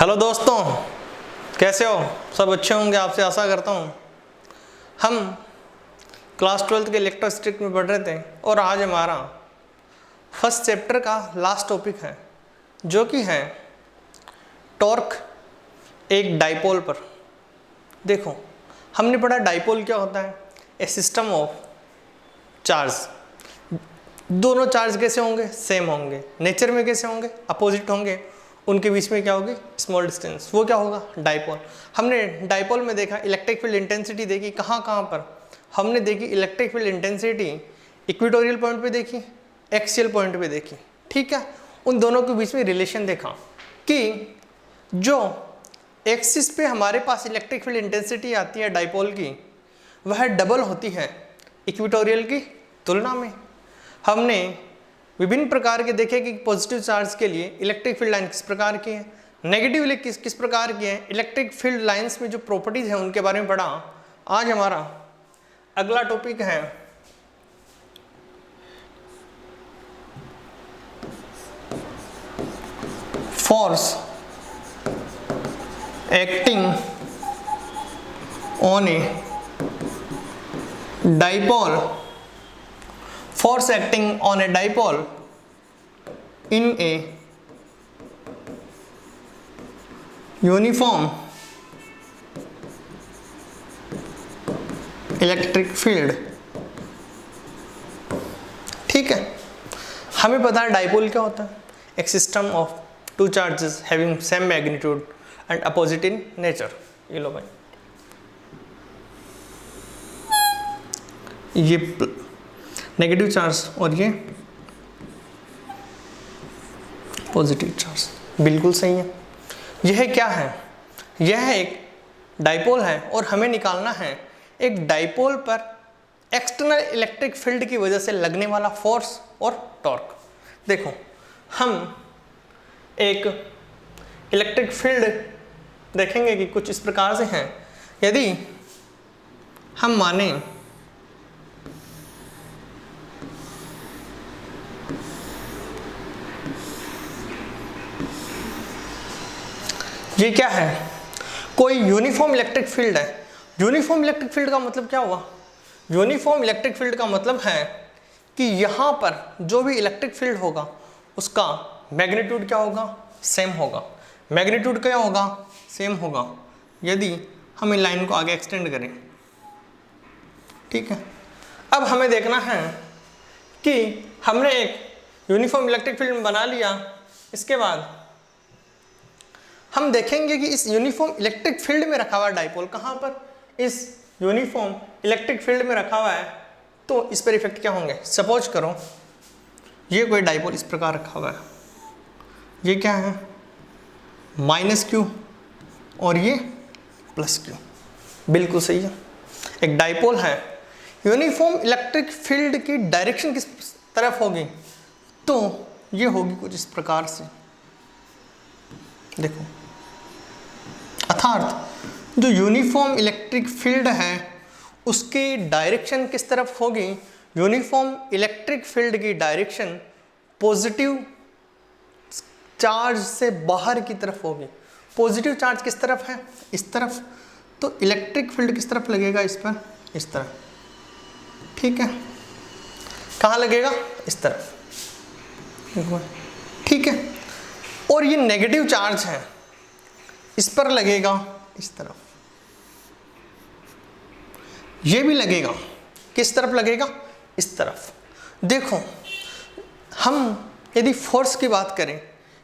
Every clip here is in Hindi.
हेलो दोस्तों, कैसे हो? सब अच्छे होंगे, आपसे आशा करता हूँ। हम क्लास 12 के इलेक्ट्रोस्टैटिक में पढ़ रहे थे और आज हमारा फर्स्ट चैप्टर का लास्ट टॉपिक है, जो कि है टॉर्क एक डाइपोल पर। देखो, हमने पढ़ा डाइपोल क्या होता है, ए सिस्टम ऑफ चार्ज। दोनों चार्ज कैसे होंगे? सेम होंगे। नेचर में कैसे होंगे? अपोजिट होंगे। उनके बीच में क्या होगी? Small distance. वो क्या होगा? डाइपोल। हमने डाइपोल में देखा इलेक्ट्रिक फील्ड इंटेंसिटी देखी, कहाँ पर हमने देखी electric field intensity equatorial point पे देखी, एक्सियल पॉइंट पे देखी। ठीक है, उन दोनों के बीच में रिलेशन देखा कि जो एक्सिस पे हमारे पास इलेक्ट्रिक फील्ड इंटेंसिटी आती है डाइपोल की, वह डबल होती है इक्वेटोरियल की तुलना में। हमने विभिन्न प्रकार के देखे कि पॉजिटिव चार्ज के लिए इलेक्ट्रिक फील्ड लाइन किस प्रकार की है, नेगेटिव किस प्रकार की है, इलेक्ट्रिक फील्ड लाइंस में जो प्रॉपर्टीज हैं उनके बारे में पढ़ा। आज हमारा अगला टॉपिक है force acting on a dipole. Force acting on a dipole in a uniform electric field। ठीक है, हमें पता है डाइपोल क्या होता है, एक system of two charges having same magnitude and opposite in nature. ये लो भाई, ये नेगेटिव चार्ज और ये पॉजिटिव चार्ज। बिल्कुल सही है। यह क्या है? यह एक डाइपोल है और हमें निकालना है एक डाइपोल पर एक्सटर्नल इलेक्ट्रिक फील्ड की वजह से लगने वाला फोर्स और टॉर्क। देखो, हम एक इलेक्ट्रिक फील्ड देखेंगे कि कुछ इस प्रकार से हैं। यदि हम माने ये क्या है, कोई यूनिफॉर्म इलेक्ट्रिक फील्ड है। यूनिफॉर्म इलेक्ट्रिक फील्ड का मतलब क्या हुआ? यूनिफॉर्म इलेक्ट्रिक फील्ड का मतलब है कि यहाँ पर जो भी इलेक्ट्रिक फील्ड होगा उसका मैग्नीट्यूड क्या होगा? सेम होगा। मैग्नीट्यूड क्या होगा? सेम होगा। यदि हम इन लाइन को आगे एक्सटेंड करें, ठीक है, अब हमें देखना है कि हमने एक यूनिफॉर्म इलेक्ट्रिक फील्ड बना लिया। इसके बाद हम देखेंगे कि इस यूनिफॉर्म इलेक्ट्रिक फील्ड में रखा हुआ डाइपोल कहाँ पर? इस यूनिफॉर्म इलेक्ट्रिक फील्ड में रखा हुआ है, तो इस पर इफेक्ट क्या होंगे? सपोज करो ये कोई डाइपोल इस प्रकार रखा हुआ है, ये क्या है? -q और ये +q। बिल्कुल सही है, एक डाइपोल है। यूनिफॉर्म इलेक्ट्रिक फील्ड की डायरेक्शन किस तरफ होगी? तो ये होगी कुछ इस प्रकार से। देखो, अर्थात जो यूनिफॉर्म इलेक्ट्रिक फील्ड है उसकी डायरेक्शन किस तरफ होगी? यूनिफॉर्म इलेक्ट्रिक फील्ड की डायरेक्शन पॉजिटिव चार्ज से बाहर की तरफ होगी। पॉजिटिव चार्ज किस तरफ है? इस तरफ। तो इलेक्ट्रिक फील्ड किस तरफ लगेगा? इस पर, इस तरफ। ठीक है, कहाँ लगेगा? इस तरफ। ठीक है, और ये नेगेटिव चार्ज है, इस पर लगेगा इस तरफ। ये भी लगेगा, किस तरफ लगेगा? इस तरफ। देखो, हम यदि फोर्स की बात करें,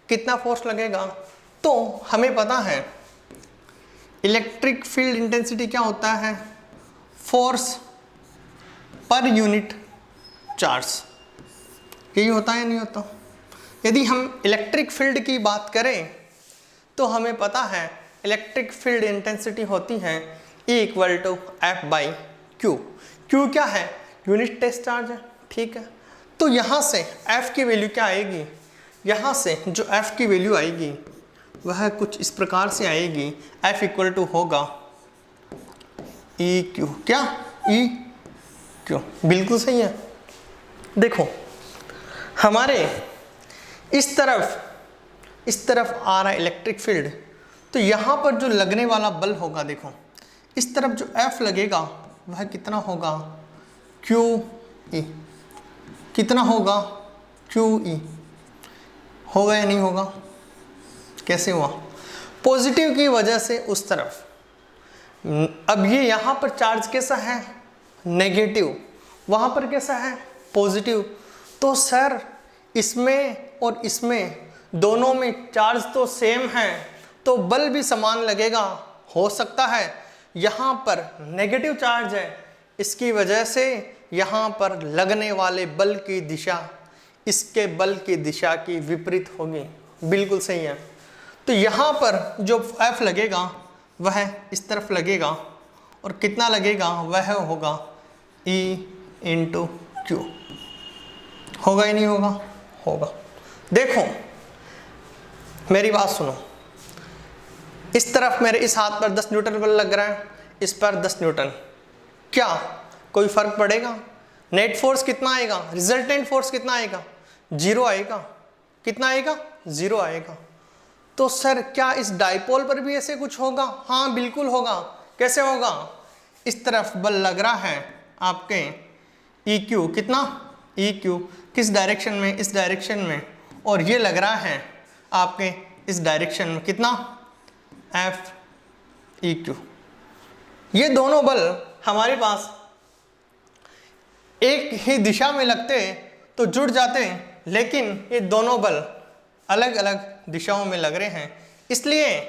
कितना फोर्स लगेगा, तो हमें पता है इलेक्ट्रिक फील्ड इंटेंसिटी क्या होता है? Force per unit charge. यही होता है या नहीं होता? यदि हम इलेक्ट्रिक फील्ड की बात करें तो हमें पता है इलेक्ट्रिक फील्ड इंटेंसिटी होती है E = F/Q। Q क्या है? यूनिट टेस्ट चार्ज है। ठीक है, तो यहाँ से F की वैल्यू क्या आएगी? यहाँ से जो F की वैल्यू आएगी वह कुछ इस प्रकार से आएगी। F = होगा EQ। क्या? EQ। बिल्कुल सही है। देखो, हमारे इस तरफ आ रहा है इलेक्ट्रिक फील्ड, तो यहाँ पर जो लगने वाला बल होगा, देखो इस तरफ जो F लगेगा वह कितना होगा, QE। कितना होगा, QE। होगा या नहीं होगा? कैसे हुआ? पॉजिटिव की वजह से उस तरफ। अब ये यहाँ पर चार्ज कैसा है, नेगेटिव, वहाँ पर कैसा है, पॉजिटिव। तो सर इसमें और इसमें दोनों में चार्ज तो सेम है, तो बल भी समान लगेगा। हो सकता है यहाँ पर नेगेटिव चार्ज है, इसकी वजह से यहाँ पर लगने वाले बल की दिशा इसके बल की दिशा की विपरीत होगी। बिल्कुल सही है। तो यहाँ पर जो F लगेगा वह इस तरफ लगेगा और कितना लगेगा, वह होगा E × Q। होगा या नहीं होगा? होगा। देखो मेरी बात सुनो, इस तरफ मेरे इस हाथ पर 10 न्यूटन बल लग रहा है, इस पर 10 न्यूटन। क्या कोई फर्क पड़ेगा? नेट फोर्स कितना आएगा, रिजल्टेंट फोर्स कितना आएगा, 0 आएगा। कितना आएगा, 0 आएगा। तो सर क्या इस डाइपोल पर भी ऐसे कुछ होगा? हाँ बिल्कुल होगा। कैसे होगा? इस तरफ बल लग रहा है आपके EQ, कितना, EQ किस डायरेक्शन में, इस डायरेक्शन में, और ये लग रहा है आपके इस डायरेक्शन में, कितना, FEQ। ये दोनों बल हमारे पास एक ही दिशा में लगते तो जुड़ जाते, लेकिन ये दोनों बल अलग अलग दिशाओं में लग रहे हैं, इसलिए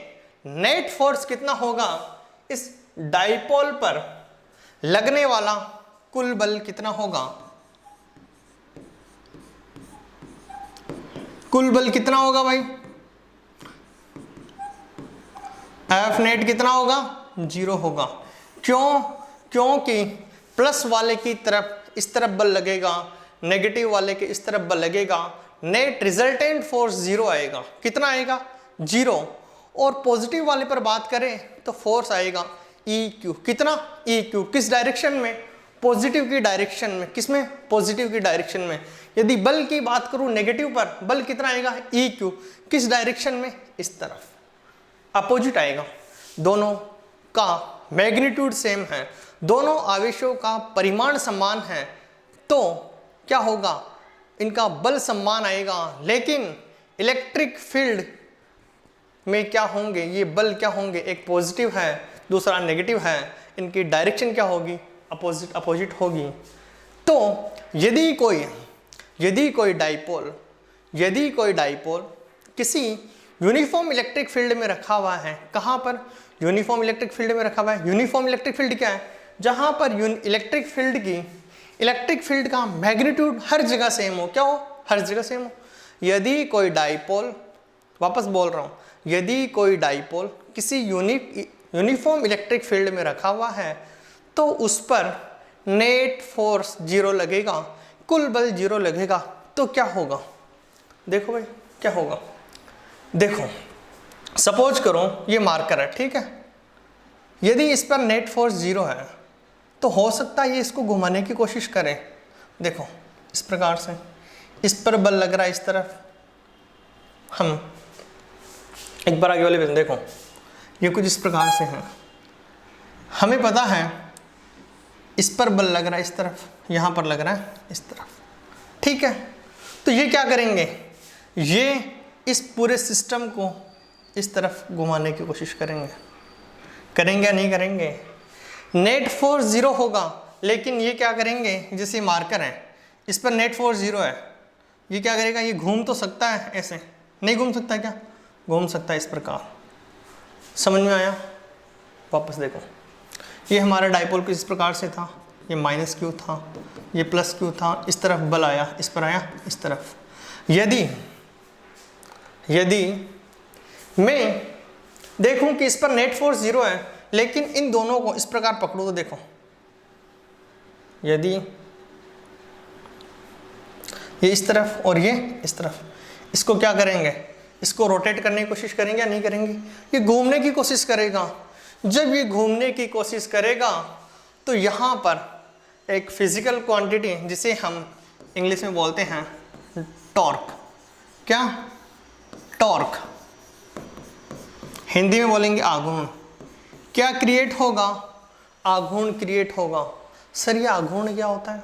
नेट फोर्स कितना होगा, इस डाइपोल पर लगने वाला कुल बल कितना होगा, कुल बल कितना होगा भाई, F नेट कितना होगा, 0 होगा। क्यों? क्योंकि प्लस वाले की तरफ इस तरफ बल लगेगा, नेगेटिव वाले के इस तरफ बल लगेगा, नेट रिजल्टेंट फोर्स 0 आएगा। कितना आएगा, 0। और पॉजिटिव वाले पर बात करें तो फोर्स आएगा EQ। कितना, EQ किस डायरेक्शन में, पॉजिटिव की डायरेक्शन में। किसमें, पॉजिटिव की डायरेक्शन में। यदि बल की बात करूं नेगेटिव पर, बल कितना आएगा, EQ किस डायरेक्शन में, इस तरफ, अपोजिट आएगा। दोनों का मैग्नीट्यूड सेम है, दोनों आवेशों का परिमाण समान है, तो क्या होगा, इनका बल समान आएगा। लेकिन इलेक्ट्रिक फील्ड में क्या होंगे, ये बल क्या होंगे, एक पॉजिटिव है दूसरा नेगेटिव है, इनकी डायरेक्शन क्या होगी, अपोजिट होगी। तो यदि कोई डाइपोल किसी यूनिफॉर्म इलेक्ट्रिक फील्ड में रखा हुआ है, कहाँ पर, यूनिफॉर्म इलेक्ट्रिक फील्ड में रखा हुआ है। यूनिफॉर्म इलेक्ट्रिक फील्ड क्या है, जहाँ पर इलेक्ट्रिक फील्ड का मैग्नीट्यूड हर जगह सेम हो। क्या हो, हर जगह सेम हो। यदि कोई डाइपोल, वापस बोल रहा हूँ, यदि कोई डाइपोल किसी यूनिफॉर्म इलेक्ट्रिक फील्ड में रखा हुआ है, तो उस पर नेट फोर्स 0 लगेगा, कुल बल 0 लगेगा। तो क्या होगा, देखो भाई क्या होगा। देखो सपोज करो ये मार्कर है, ठीक है। यदि इस पर नेट फोर्स 0 है, तो हो सकता है ये इसको घुमाने की कोशिश करें। देखो इस प्रकार से, इस पर बल लग रहा है इस तरफ। हम एक बार आगे वाले पे देखो, ये कुछ इस प्रकार से है। हमें पता है इस पर बल लग रहा है इस तरफ, यहाँ पर लग रहा है इस तरफ, ठीक है। तो ये क्या करेंगे, ये इस पूरे सिस्टम को इस तरफ घुमाने की कोशिश करेंगे या नहीं करेंगे। नेट फोर्स 0 होगा, लेकिन ये क्या करेंगे, जैसे मार्कर है इस पर नेट फोर्स 0 है, ये क्या करेगा, ये घूम तो सकता है, ऐसे नहीं घूम सकता क्या, घूम सकता है इस प्रकार। समझ में आया? वापस देखो, ये हमारा डाइपोल किस प्रकार से था, ये -Q था, ये +Q था, इस तरफ बल आया, इस पर आया इस तरफ। यदि मैं देखूं कि इस पर नेट फोर्स 0 है, लेकिन इन दोनों को इस प्रकार पकड़ो तो देखो, यदि ये इस तरफ और ये इस तरफ, इसको क्या करेंगे, इसको रोटेट करने की कोशिश करेंगे या नहीं करेंगे, ये घूमने की कोशिश करेगा। जब ये घूमने की कोशिश करेगा तो यहाँ पर एक फिजिकल क्वांटिटी जिसे हम इंग्लिश में बोलते हैं टॉर्क, क्या, टॉर्क, हिंदी में बोलेंगे आघूर्ण। क्या क्रिएट होगा? आघूर्ण क्रिएट होगा। सर ये आघूर्ण क्या होता है,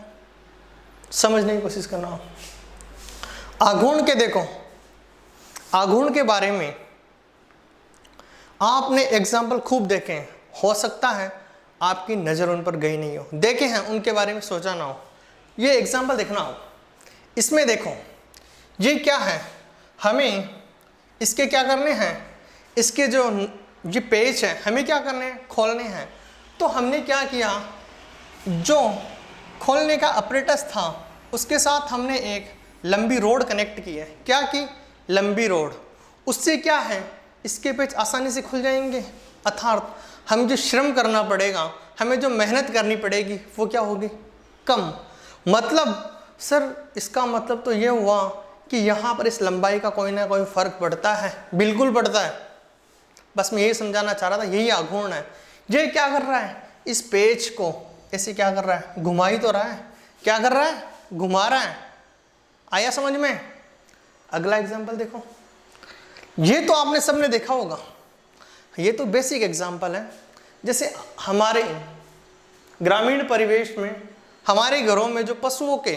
समझने की कोशिश करना। आघूर्ण के देखो, आघूर्ण के बारे में आपने एग्जाम्पल खूब देखे हैं, हो सकता है आपकी नज़र उन पर गई नहीं हो, देखे हैं उनके बारे में सोचा ना हो, ये एग्जाम्पल देखना हो। इसमें देखो ये क्या है, हमें इसके क्या करने हैं, इसके जो ये पेज है हमें क्या करने हैं, खोलने हैं। तो हमने क्या किया, जो खोलने का अपरेटस था उसके साथ हमने एक लंबी रोड कनेक्ट की है। क्या की? लंबी रोड। उससे क्या है, इसके पेज आसानी से खुल जाएंगे। अर्थात हमें जो श्रम करना पड़ेगा, हमें जो मेहनत करनी पड़ेगी वो क्या होगी, कम। मतलब सर इसका मतलब तो ये हुआ कि यहाँ पर इस लंबाई का कोई ना कोई फ़र्क पड़ता है। बिल्कुल पड़ता है, बस मैं यही समझाना चाह रहा था, यही आघूर्ण है। ये क्या कर रहा है, इस पेज को ऐसे क्या कर रहा है, घुमा ही तो रहा है। क्या कर रहा है, घुमा रहा है। आया समझ में? अगला एग्जाम्पल देखो, ये तो आपने सबने देखा होगा, ये तो बेसिक एग्जाम्पल है। जैसे हमारे ग्रामीण परिवेश में, हमारे घरों में जो पशुओं के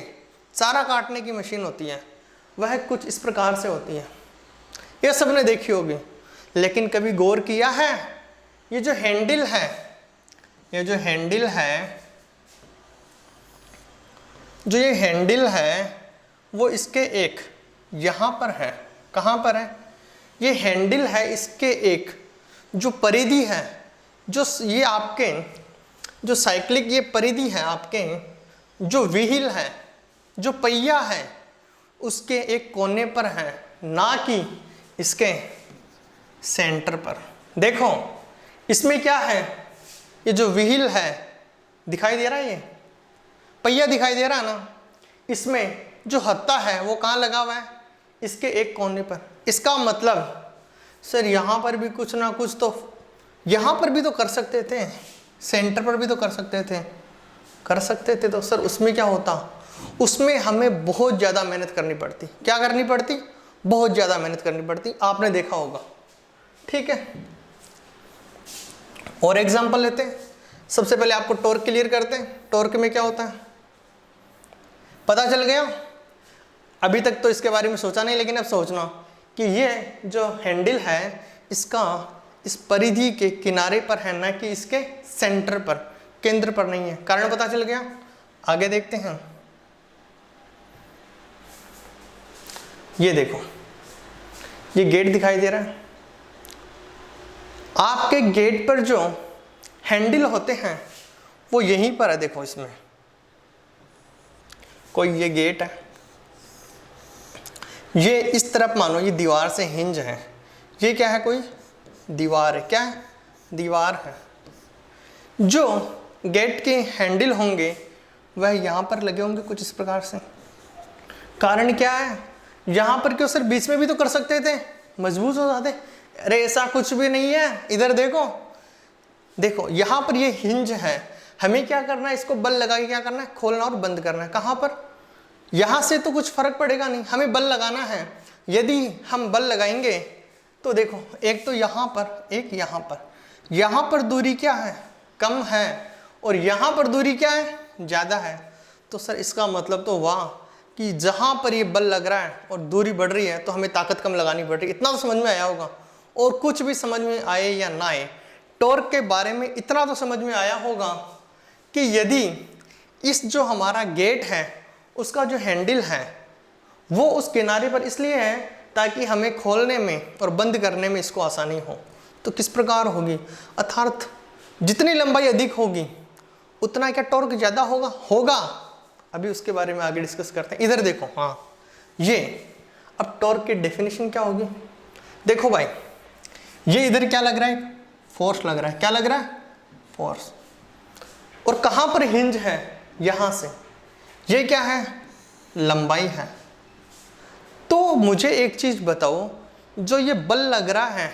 चारा काटने की मशीन होती है वह कुछ इस प्रकार से होती है, यह सबने देखी होगी। लेकिन कभी गौर किया है, ये जो हैंडल है, ये जो हैंडल है, जो ये हैंडल है वो इसके एक यहाँ पर है। कहाँ पर है? ये हैंडल है, इसके एक जो परिधि है, जो ये आपके जो साइक्लिक ये परिधि है, आपके जो व्हील है, जो पहिया है, उसके एक कोने पर है, ना कि इसके सेंटर पर। देखो इसमें क्या है, ये जो व्हील है दिखाई दे रहा है, ये पहिया दिखाई दे रहा है ना, इसमें जो हत्था है वो कहाँ लगा हुआ है, इसके एक कोने पर। इसका मतलब सर यहाँ पर भी कुछ ना कुछ तो, यहाँ पर भी तो कर सकते थे, सेंटर पर भी तो कर सकते थे, कर सकते थे। तो सर उसमें क्या होता, उसमें हमें बहुत ज़्यादा मेहनत करनी पड़ती। क्या करनी पड़ती? बहुत ज़्यादा मेहनत करनी पड़ती, आपने देखा होगा। ठीक है, और एग्जांपल लेते हैं। सबसे पहले आपको टॉर्क क्लियर करते हैं। टॉर्क में क्या होता है पता चल गया? अभी तक तो इसके बारे में सोचा नहीं, लेकिन अब सोचना कि ये जो हैंडल है इसका इस परिधि के किनारे पर है, ना कि इसके सेंटर पर, केंद्र पर नहीं है। कारण पता चल गया, आगे देखते हैं। ये देखो, ये गेट दिखाई दे रहा है। आपके गेट पर जो हैंडल होते हैं वो यहीं पर है। देखो इसमें कोई ये गेट है, ये इस तरफ मानो ये दीवार से हिंज है। ये क्या है, कोई दीवार है। क्या है? दीवार है। जो गेट के हैंडल होंगे वह यहाँ पर लगे होंगे कुछ इस प्रकार से। कारण क्या है, यहाँ पर क्यों सर, बीच में भी तो कर सकते थे, मजबूत हो जाते। अरे ऐसा कुछ भी नहीं है, इधर देखो, देखो यहाँ पर ये हिंज है। हमें क्या करना है, इसको बल लगा के क्या करना है, खोलना और बंद करना है। कहाँ पर? यहाँ से तो कुछ फर्क पड़ेगा नहीं, हमें बल लगाना है। यदि हम बल लगाएंगे तो देखो, एक तो यहाँ पर, एक यहाँ पर। यहाँ पर दूरी क्या है, कम है, और यहाँ पर दूरी क्या है, ज़्यादा है। तो सर इसका मतलब तो वाह कि जहाँ पर ये बल लग रहा है और दूरी बढ़ रही है तो हमें ताकत कम लगानी पड़ रही है। इतना तो समझ में आया होगा। और कुछ भी समझ में आए या ना आए, टॉर्क के बारे में इतना तो समझ में आया होगा कि यदि इस जो हमारा गेट है उसका जो हैंडल है वो उस किनारे पर इसलिए है ताकि हमें खोलने में और बंद करने में इसको आसानी हो, तो किस प्रकार होगी, अर्थात जितनी लंबाई अधिक होगी उतना क्या टॉर्क ज़्यादा होगा? होगा। अभी उसके बारे में आगे डिस्कस करते हैं। इधर देखो, हाँ ये अब टॉर्क की डेफिनेशन क्या होगी। देखो भाई, ये इधर क्या लग रहा है, फोर्स लग रहा है। क्या लग रहा है? फोर्स। और कहाँ पर हिंज है, यहाँ से। ये क्या है? लंबाई है। तो मुझे एक चीज़ बताओ, जो ये बल लग रहा है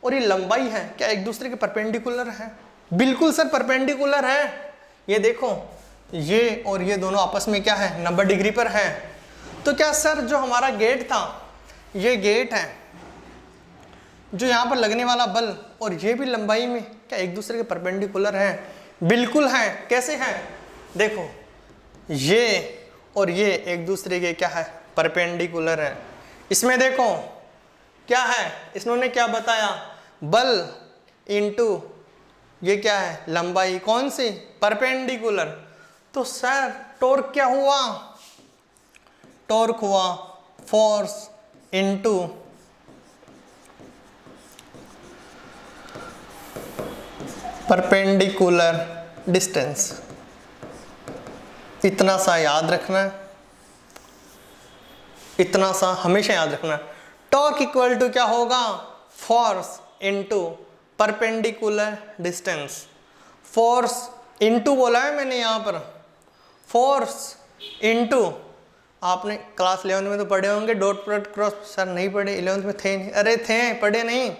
और ये लंबाई है, क्या एक दूसरे के परपेंडिकुलर है? बिल्कुल सर परपेंडिकुलर है। ये देखो, ये और ये दोनों आपस में क्या है, 90 डिग्री पर है। तो क्या सर जो हमारा गेट था, ये गेट है, जो यहाँ पर लगने वाला बल और ये भी लंबाई में क्या एक दूसरे के परपेंडिकुलर हैं? बिल्कुल हैं। कैसे हैं? देखो, ये और ये एक दूसरे के क्या है? परपेंडिकुलर है। इसमें देखो क्या है, इन्होंने क्या बताया? बल इंटू ये क्या है? लंबाई। कौन सी? परपेंडिकुलर। तो सर टॉर्क क्या हुआ? टॉर्क हुआ फोर्स इंटू परपेंडिकुलर डिस्टेंस। इतना सा याद रखना है, इतना सा हमेशा याद रखना है। टॉर्क इक्वल टू क्या होगा? Force into perpendicular distance. Force into बोला है मैंने यहाँ पर, फोर्स इंटू, आपने क्लास 11 में तो पढ़े होंगे डॉट प्रोडक्ट क्रॉस। सर नहीं पढ़े, 11th में थे नहीं। अरे थे, पढ़े नहीं?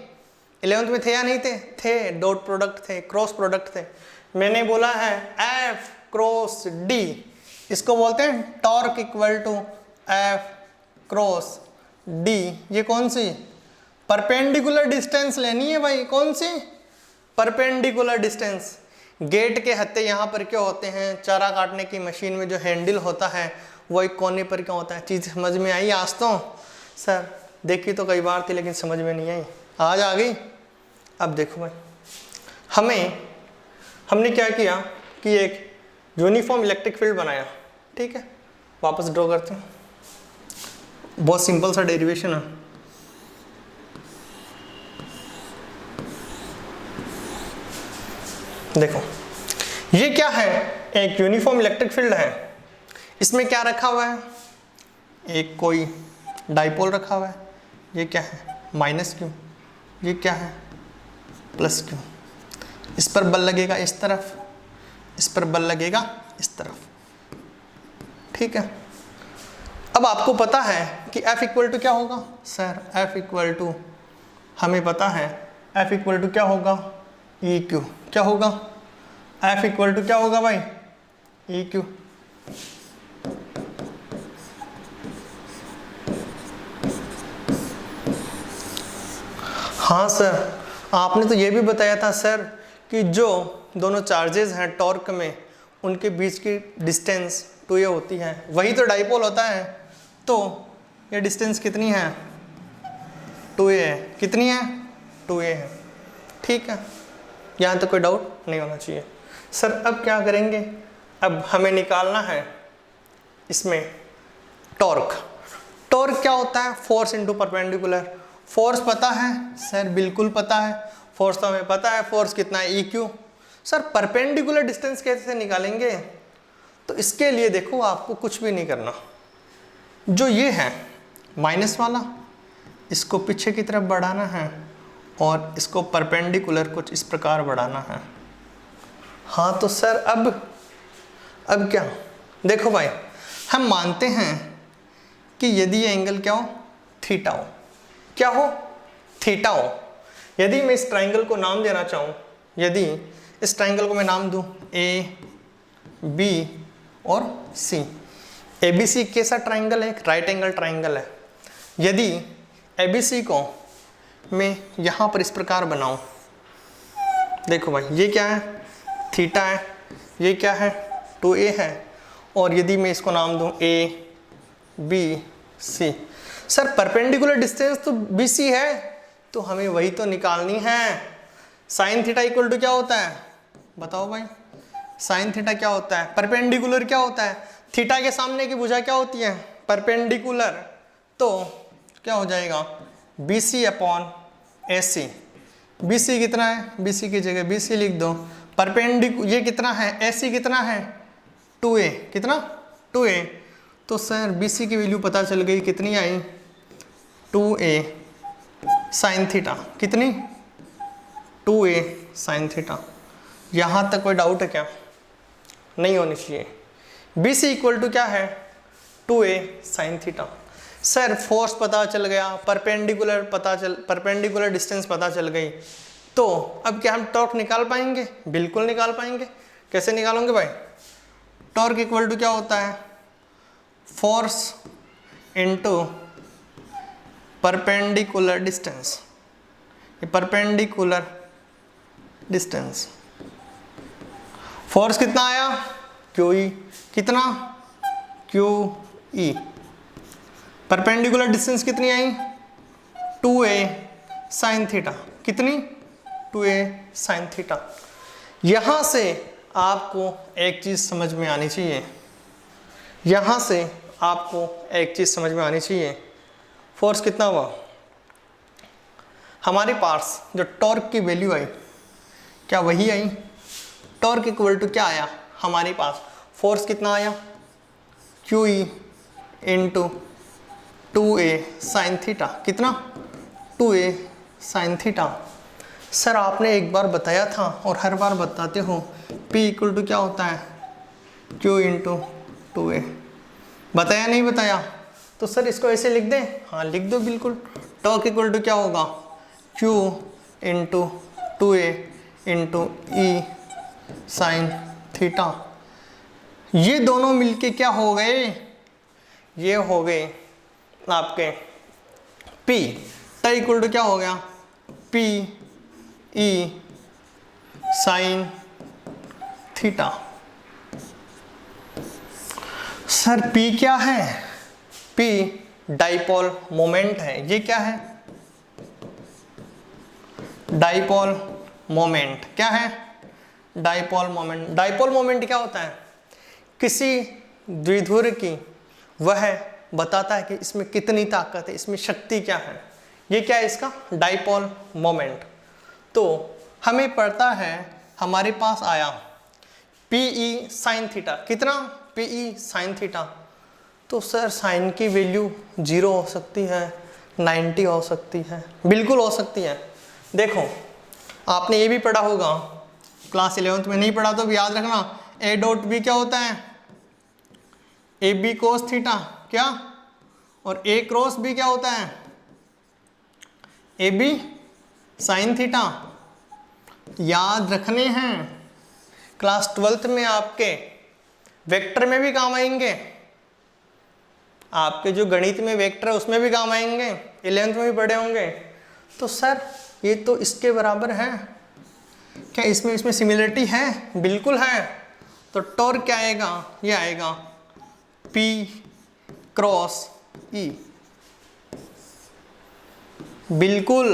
11th में थे या नहीं थे? थे। डॉट प्रोडक्ट थे, क्रॉस प्रोडक्ट थे। मैंने बोला है एफ क्रॉस डी, इसको बोलते हैं torque equal to F cross D. ये कौन सी? परपेंडिकुलर डिस्टेंस लेनी है भाई। कौन सी? Perpendicular distance. गेट के हत्थे यहाँ पर क्या होते हैं? चारा काटने की मशीन में जो हैंडल होता है वो एक कोने पर क्या होता है? चीज़ समझ में आई आज तो? सर देखी तो कई बार थी लेकिन समझ में नहीं आई, आज आ गई। अब देखो भाई, हमने क्या किया कि एक यूनिफॉर्म इलेक्ट्रिक फील्ड बनाया। ठीक है, वापस ड्रॉ करते हैं। बहुत सिंपल सा डेरिवेशन है। देखो ये क्या है? एक यूनिफॉर्म इलेक्ट्रिक फील्ड है। इसमें क्या रखा हुआ है? एक कोई डाइपोल रखा हुआ है। ये क्या है? Minus Q. ये क्या है? Plus Q. इस पर बल लगेगा इस तरफ, इस पर बल लगेगा इस तरफ। ठीक है, अब आपको पता है कि F इक्वल टू क्या होगा? सर F इक्वल टू हमें पता है, F इक्वल टू क्या होगा? E Q. क्या होगा? F इक्वल टू क्या होगा भाई? E Q. हाँ सर, आपने तो ये भी बताया था सर कि जो दोनों चार्जेस हैं टॉर्क में उनके बीच की डिस्टेंस 2a होती है, वही तो डाइपोल होता है। तो ये डिस्टेंस कितनी है? 2a है। कितनी है? 2a है। ठीक है, यहाँ तक कोई डाउट नहीं होना चाहिए। सर अब क्या करेंगे? अब हमें निकालना है इसमें टॉर्क। टॉर्क क्या होता है? Force into perpendicular. फोर्स पता है? सर बिल्कुल पता है, फोर्स तो हमें पता है। फोर्स कितना है? E Q. Sir perpendicular distance कैसे निकालेंगे? तो इसके लिए देखो आपको कुछ भी नहीं करना। जो ये है माइनस वाला, इसको पीछे की तरफ बढ़ाना है और इसको परपेंडिकुलर कुछ इस प्रकार बढ़ाना है। हाँ तो सर अब क्या? देखो भाई, हम मानते हैं कि यदि ये एंगल क्या हो? थीटा हो। क्या हो? थीटा हो। यदि मैं इस ट्राइंगल को नाम देना चाहूँ, यदि इस ट्राइंगल को मैं नाम दूँ ए बी और सी। ए बी सी कैसा ट्राइंगल है? एक राइट एंगल ट्राइंगल है। यदि ए बी सी को मैं यहाँ पर इस प्रकार बनाऊँ, देखो भाई ये क्या है? थीटा है। ये क्या है? 2a है। और यदि मैं इसको नाम दूँ A B C. Sir perpendicular distance तो बी सी है, तो हमें वही तो निकालनी है। साइन थीटा इक्वल टू क्या होता है? बताओ भाई, साइन थीटा क्या होता है? परपेंडिकुलर क्या होता है? थीटा के सामने की भुजा क्या होती है? परपेंडिकुलर। तो क्या हो जाएगा? बी सी अपॉन ए सी। बी सी कितना है? बी सी की जगह बी सी लिख दो। ये कितना है? ए सी कितना है? 2a। कितना? 2a। तो सर बी सी की वैल्यू पता चल गई, कितनी आई? 2a sine theta. कितनी? 2a sine theta. यहाँ तक कोई डाउट है क्या? नहीं होनी चाहिए। बी सी इक्वल टू क्या है? 2a sine theta. Sir force पता चल गया, परपेंडिकुलर डिस्टेंस पता चल गई, तो अब क्या हम टॉर्क निकाल पाएंगे? बिल्कुल निकाल पाएंगे। कैसे निकालोगे भाई? टॉर्क इक्वल टू क्या होता है? Force into perpendicular distance. ये परपेंडिकुलर डिस्टेंस। फोर्स कितना आया, क्यू ई, कितना, क्यू ई। परपेंडिकुलर डिस्टेंस कितनी आई, 2a साइन थीटा, कितनी, 2a साइन थीटा। यहां से आपको एक चीज समझ में आनी चाहिए, यहां से आपको एक चीज समझ में आनी चाहिए। फोर्स कितना हुआ, हमारे पास जो टॉर्क की वैल्यू आई क्या वही आई, टॉर्क इक्वल टू क्या आया हमारे पास, फोर्स कितना आया, Q E into 2a sine theta, कितना, 2a साइन थीटा। सर आपने एक बार बताया था और हर बार बताते हो P इक्वल टू क्या होता है, Q इंटू 2a, बताया नहीं बताया, तो सर इसको ऐसे लिख दें, हाँ लिख दो बिल्कुल। टॉर्क इक्वल टू क्या होगा, Q इंटू 2a इंटू ई साइन थीटा। ये दोनों मिलके क्या हो गए, ये हो गए आपके P, टी इक्वल टू क्या हो गया, P ई साइन थीटा। सर P क्या है, P डाइपोल मोमेंट है, ये क्या है, डाइपोल मोमेंट, क्या है, डाइपोल मोमेंट। डाइपोल मोमेंट क्या होता है, किसी द्विध्रुव की वह बताता है कि इसमें कितनी ताकत है, इसमें शक्ति क्या है, ये क्या है इसका डाइपोल मोमेंट। तो हमें पड़ता है, हमारे पास आया पी ई साइन थीटा, कितना, पी ई साइन थीटा। तो सर साइन की वैल्यू 0 हो सकती है, 90 हो सकती है, बिल्कुल हो सकती है। देखो आपने ये भी पढ़ा होगा, क्लास 11th में नहीं पढ़ा तो भी याद रखना, ए डॉट बी क्या होता है, ए बी कोस थीटा, क्या, और ए क्रॉस बी क्या होता है, ए बी साइन थीटा। याद रखने हैं, क्लास 12th में आपके वेक्टर में भी काम आएंगे, आपके जो गणित में वेक्टर है उसमें भी काम आएंगे, 11th में भी पढ़े होंगे। तो सर ये तो इसके बराबर है, क्या इसमें सिमिलरिटी है, बिल्कुल है। तो टॉर्क क्या आएगा, ये आएगा P क्रॉस E, बिल्कुल।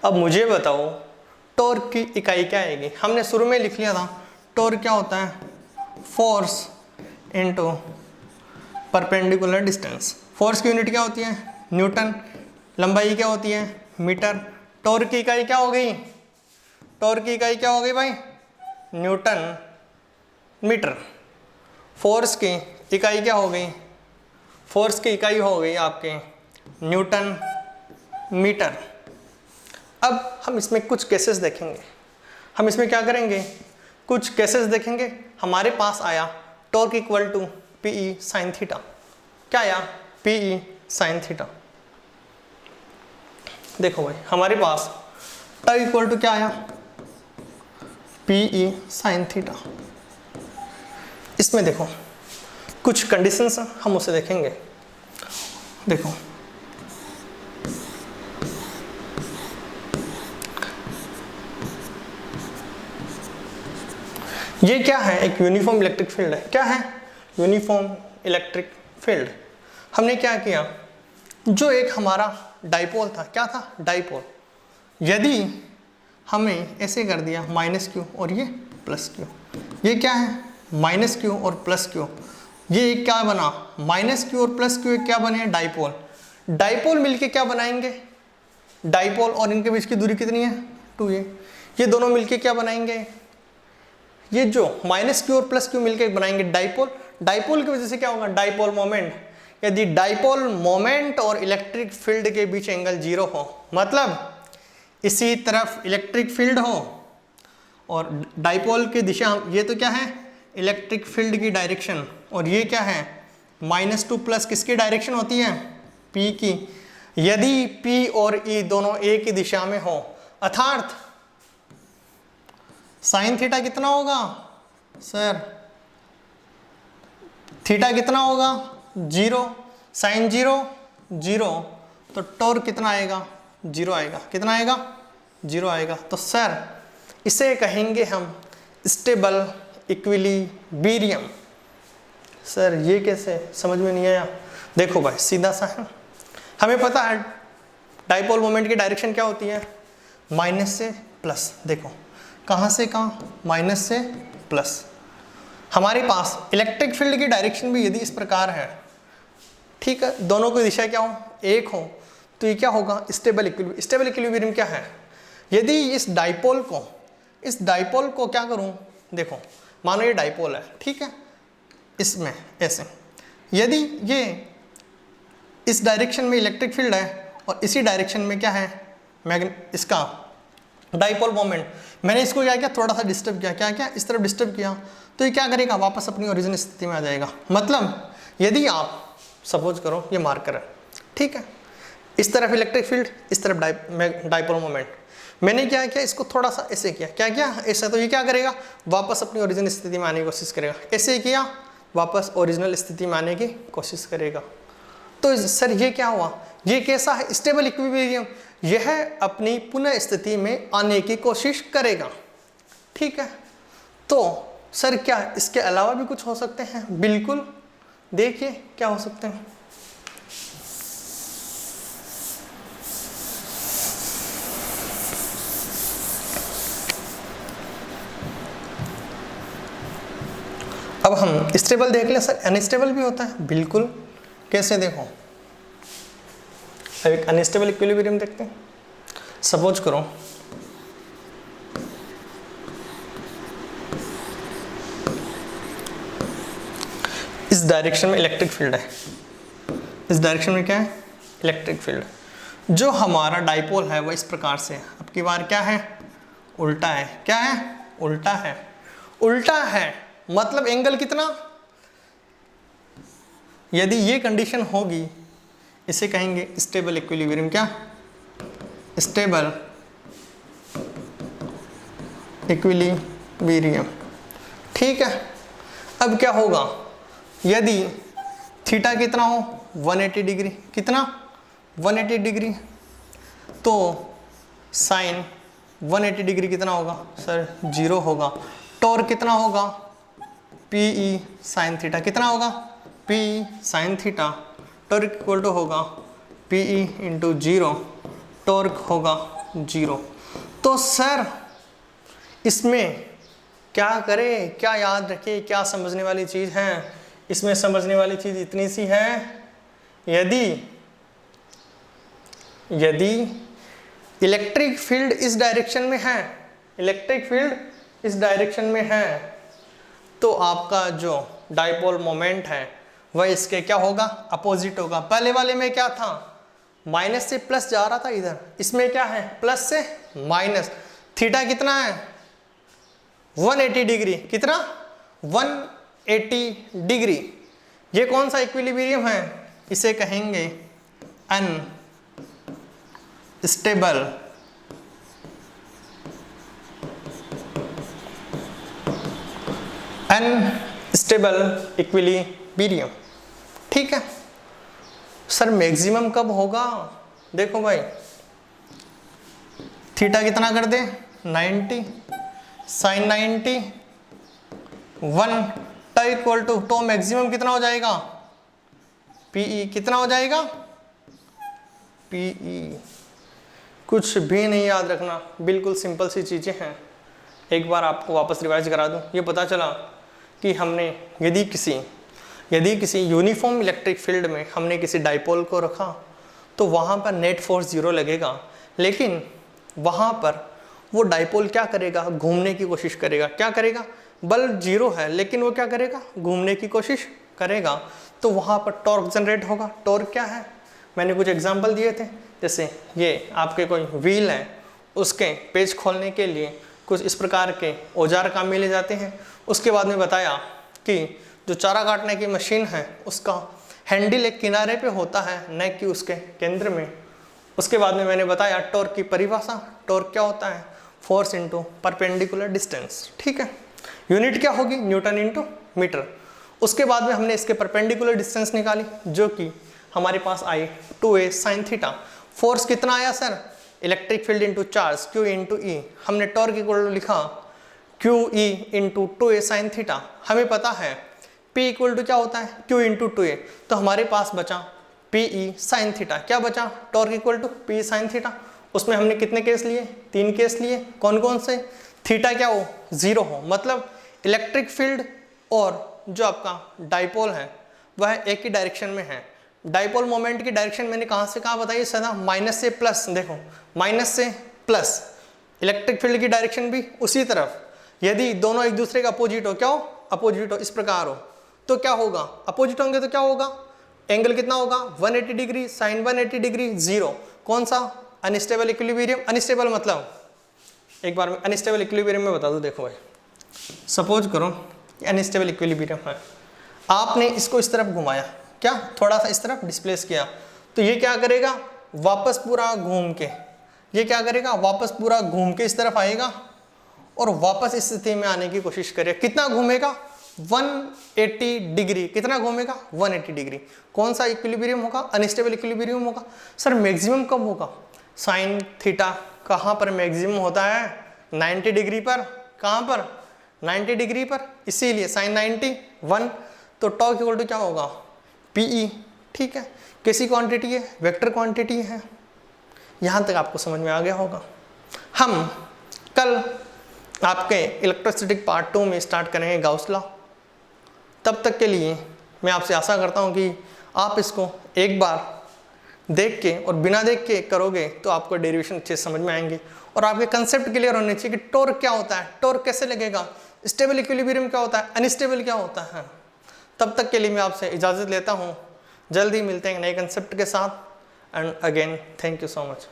अब मुझे बताओ टॉर्क की इकाई क्या आएगी, हमने शुरू में लिख लिया था, टॉर्क क्या होता है, force into perpendicular distance. Force की यूनिट क्या होती है, न्यूटन, लंबाई क्या होती है, मीटर। टॉर्क की इकाई क्या हो गई, टॉर्क की इकाई क्या हो गई भाई, न्यूटन मीटर। फोर्स की इकाई क्या हो गई, फोर्स की इकाई हो गई आपके न्यूटन मीटर। अब हम इसमें कुछ केसेस देखेंगे, हम इसमें क्या करेंगे, कुछ केसेस देखेंगे। हमारे पास आया torque equal to P E sine theta, क्या आया, पी ई साइन थीटा। देखो भाई हमारे पास टॉर्क इक्वल टू क्या आया, पी ई साइन थीटा। इसमें देखो कुछ कंडीशंस हम उसे देखेंगे। देखो ये क्या है, एक यूनिफॉर्म इलेक्ट्रिक फील्ड है, क्या है, यूनिफॉर्म इलेक्ट्रिक फील्ड। हमने क्या किया, जो एक हमारा डाइपोल था, क्या था, डाइपोल, यदि हमें ऐसे कर दिया माइनस क्यू और ये प्लस क्यू, ये क्या है, माइनस क्यू और प्लस क्यू, ये एक क्या बना, माइनस क्यू और प्लस क्यू क्या बने, डाइपोल। डाइपोल मिलके क्या बनाएंगे, डाइपोल, और इनके बीच की दूरी कितनी है, 2a। ये दोनों मिलके क्या बनाएंगे, ये जो माइनस क्यू और प्लस क्यू मिलके बनाएंगे डाइपोल। डाइपोल की वजह से क्या होगा, डाइपोल मोमेंट। यदि डाइपोल मोमेंट और इलेक्ट्रिक फील्ड के बीच एंगल 0 हो, मतलब इसी तरफ इलेक्ट्रिक फील्ड हो और डाइपोल की दिशा, ये तो क्या है, इलेक्ट्रिक फील्ड की डायरेक्शन, और ये क्या है, -2 प्लस किसकी डायरेक्शन होती है, P की। यदि P और E दोनों एक ही दिशा में हो, अर्थात साइन थीटा कितना होगा सर, थीटा कितना होगा 0, साइन 0 0, तो टॉर्क कितना आएगा जीरो आएगा। कितना आएगा? जीरो आएगा। तो सर इसे कहेंगे हम स्टेबल इक्विलिब्रियम। सर ये कैसे, समझ में नहीं आया? देखो भाई सीधा सा है, हमें पता है डाइपोल मोमेंट की डायरेक्शन क्या होती है, माइनस से प्लस। देखो कहाँ से कहाँ, माइनस से प्लस। हमारे पास इलेक्ट्रिक फील्ड की डायरेक्शन भी यदि इस प्रकार है, ठीक है, दोनों की दिशा क्या हो, एक हो, तो ये क्या होगा, स्टेबल इक्विलिब्रियम। स्टेबल इक्विलिब्रियम क्या है, यदि इस डाइपोल को क्या करूं, देखो मानो ये डाइपोल है, ठीक है, इसमें ऐसे, यदि ये इस डायरेक्शन में इलेक्ट्रिक फील्ड है और इसी डायरेक्शन में क्या है इसका डाइपोल मोमेंट, मैंने इसको क्या किया, थोड़ा सा डिस्टर्ब किया, क्या इस तरफ डिस्टर्ब किया, तो ये क्या करेगा, वापस अपनी ओरिजिनल स्थिति में आ जाएगा। मतलब यदि आप सपोज करो ये मार्कर है, ठीक है, इस तरफ इलेक्ट्रिक फील्ड, इस तरफ डाइपोल मोमेंट, मैंने क्या किया, इसको थोड़ा सा ऐसे किया, क्या किया ऐसा, तो ये क्या करेगा, वापस अपनी ओरिजिनल स्थिति में आने की कोशिश करेगा, ऐसे किया, वापस ओरिजिनल स्थिति में आने की कोशिश करेगा। तो सर ये क्या हुआ, ये कैसा है, स्टेबल इक्विलिब्रियम, यह अपनी पुनः स्थिति में आने की कोशिश करेगा, ठीक है। तो सर क्या इसके अलावा भी कुछ हो सकते हैं? बिल्कुल, देखिए क्या हो सकते हैं। अब हम स्टेबल देख लें। सर अनस्टेबल भी होता है, बिल्कुल, कैसे, देखो अब एक अनस्टेबल इक्विलिब्रियम देखते हैं। सपोज करो इस डायरेक्शन में इलेक्ट्रिक फील्ड है, इस डायरेक्शन में क्या है, इलेक्ट्रिक फील्ड, जो हमारा डाइपोल है वह इस प्रकार से है। अब की बार क्या है, उल्टा है, क्या है, उल्टा है, उल्टा है, मतलब एंगल कितना, यदि ये कंडीशन होगी इसे कहेंगे स्टेबल इक्विलिब्रियम। क्या, स्टेबल इक्विलिब्रियम, ठीक है। अब क्या होगा, यदि थीटा कितना हो, 180 डिग्री, कितना, 180 डिग्री, तो साइन 180 डिग्री कितना होगा, सर 0 होगा। टॉर्क कितना होगा, पीई साइन थीटा, कितना होगा, PE sine theta, torque equal to होगा पीई इंटू 0, टॉर्क होगा 0। तो सर इसमें क्या करें, क्या याद रखें, क्या समझने वाली चीज़ है, इसमें समझने वाली चीज़ इतनी सी है, यदि इलेक्ट्रिक फील्ड इस डायरेक्शन में है, इलेक्ट्रिक फील्ड इस डायरेक्शन में है, तो आपका जो डाइपोल मोमेंट है वह इसके क्या होगा, अपोजिट होगा। पहले वाले में क्या था, माइनस से प्लस जा रहा था, इधर इसमें क्या है, प्लस से माइनस। थीटा कितना है, 180 डिग्री, कितना, 180 डिग्री। ये कौन सा इक्विलिब्रियम है, इसे कहेंगे अनस्टेबल अनस्टेबल इक्विलिब्रियम, ठीक है। सर मैक्सिमम कब होगा, देखो भाई थीटा कितना कर दे, 90, साइन 90, 1 टाई इक्वल टू, तो मैक्सिमम कितना हो जाएगा, पीई कितना हो जाएगा, पीई। कुछ भी नहीं याद रखना, बिल्कुल सिंपल सी चीज़ें हैं। एक बार आपको वापस रिवाइज करा दूं, ये पता चला कि हमने यदि किसी यूनिफॉर्म इलेक्ट्रिक फील्ड में हमने किसी डाइपोल को रखा तो वहाँ पर नेट फोर्स 0 लगेगा, लेकिन वहाँ पर वो डाइपोल क्या करेगा, घूमने की कोशिश करेगा। क्या करेगा, बल 0 है लेकिन वो क्या करेगा, घूमने की कोशिश करेगा, तो वहाँ पर टॉर्क जनरेट होगा। टॉर्क क्या है, मैंने कुछ एग्जांपल दिए थे, जैसे ये आपके कोई व्हील है, उसके पेच खोलने के लिए कुछ इस प्रकार के औजार काम में ले जाते हैं। उसके बाद में बताया कि जो चारा काटने की मशीन है उसका हैंडल एक किनारे पे होता है, न कि उसके केंद्र में। उसके बाद में मैंने बताया टॉर्क की परिभाषा, टॉर्क क्या होता है, फोर्स इंटू परपेंडिकुलर डिस्टेंस, ठीक है। यूनिट क्या होगी, न्यूटन इंटू मीटर। उसके बाद में हमने इसके परपेंडिकुलर डिस्टेंस निकाली, जो कि हमारे पास आई 2a साइन थीटा। फोर्स कितना आया sir, electric field into charge Q into E, हमने टॉर्क इक्वल टू लिखा QE into 2A sine theta. हमें पता है P इक्वल टू क्या होता है, Q इंटू 2A, तो हमारे पास बचा PE साइन थीटा। क्या बचा, torque equal to PE sine theta. उसमें हमने कितने केस लिए, 3 केस लिए। कौन कौन से, थीटा क्या हो, 0 हो, मतलब इलेक्ट्रिक फील्ड और जो आपका डाइपोल है वह एक ही डायरेक्शन में है। डाइपोल मोमेंट की डायरेक्शन मैंने कहाँ से कहाँ बताई सदा, माइनस से प्लस। देखो माइनस से प्लस, इलेक्ट्रिक फील्ड की डायरेक्शन भी उसी तरफ। यदि दोनों एक दूसरे का अपोजिट हो, क्या हो, अपोजिट हो, इस प्रकार हो, तो क्या होगा, अपोजिट होंगे तो क्या होगा, एंगल कितना होगा 180 डिग्री, साइन 180 डिग्री, 0। कौन सा, अनस्टेबल इक्विलिब्रियम। अनस्टेबल मतलब, एक बार में अनस्टेबल इक्विलिब्रियम में बता दो। देखो भाई, सपोज करो अनस्टेबल इक्विलिब्रियम है, आपने इसको इस तरफ घुमाया, क्या थोड़ा सा इस तरफ डिस्प्लेस किया, तो ये क्या करेगा, वापस पूरा घूम के, ये क्या करेगा, वापस पूरा घूम के इस तरफ आएगा और वापस इस स्थिति में आने की कोशिश करेगा। कितना घूमेगा, 180 डिग्री। कितना घूमेगा, 180 डिग्री। कौन सा इक्विलिब्रियम होगा, अनस्टेबल इक्विलिब्रियम होगा। सर मैक्सिमम कब होगा, साइन थीटा कहाँ पर मैक्सिमम होता है, 90 डिग्री पर। कहाँ पर, 90 डिग्री पर, इसीलिए साइन 90 1, तो टॉर्क इक्वल टू क्या होगा, PE। ठीक है, कैसी क्वांटिटी है, वेक्टर क्वांटिटी है। यहाँ तक आपको समझ में आ गया होगा। हम कल आपके इलेक्ट्रोस्टैटिक पार्ट 2 में स्टार्ट करेंगे गाउस लॉ। तब तक के लिए मैं आपसे आशा करता हूँ कि आप इसको एक बार देख के और बिना देख के करोगे तो आपको डेरिवेशन अच्छे से समझ में आएंगे और आपके कंसेप्ट क्लियर होने चाहिए कि टॉर्क क्या होता है, टॉर्क कैसे लगेगा, स्टेबल इक्विलिब्रियम क्या होता है, अनस्टेबल क्या होता है। तब तक के लिए मैं आपसे इजाज़त लेता हूँ, जल्दी मिलते हैं नए कंसेप्ट के साथ। And again thank you so much.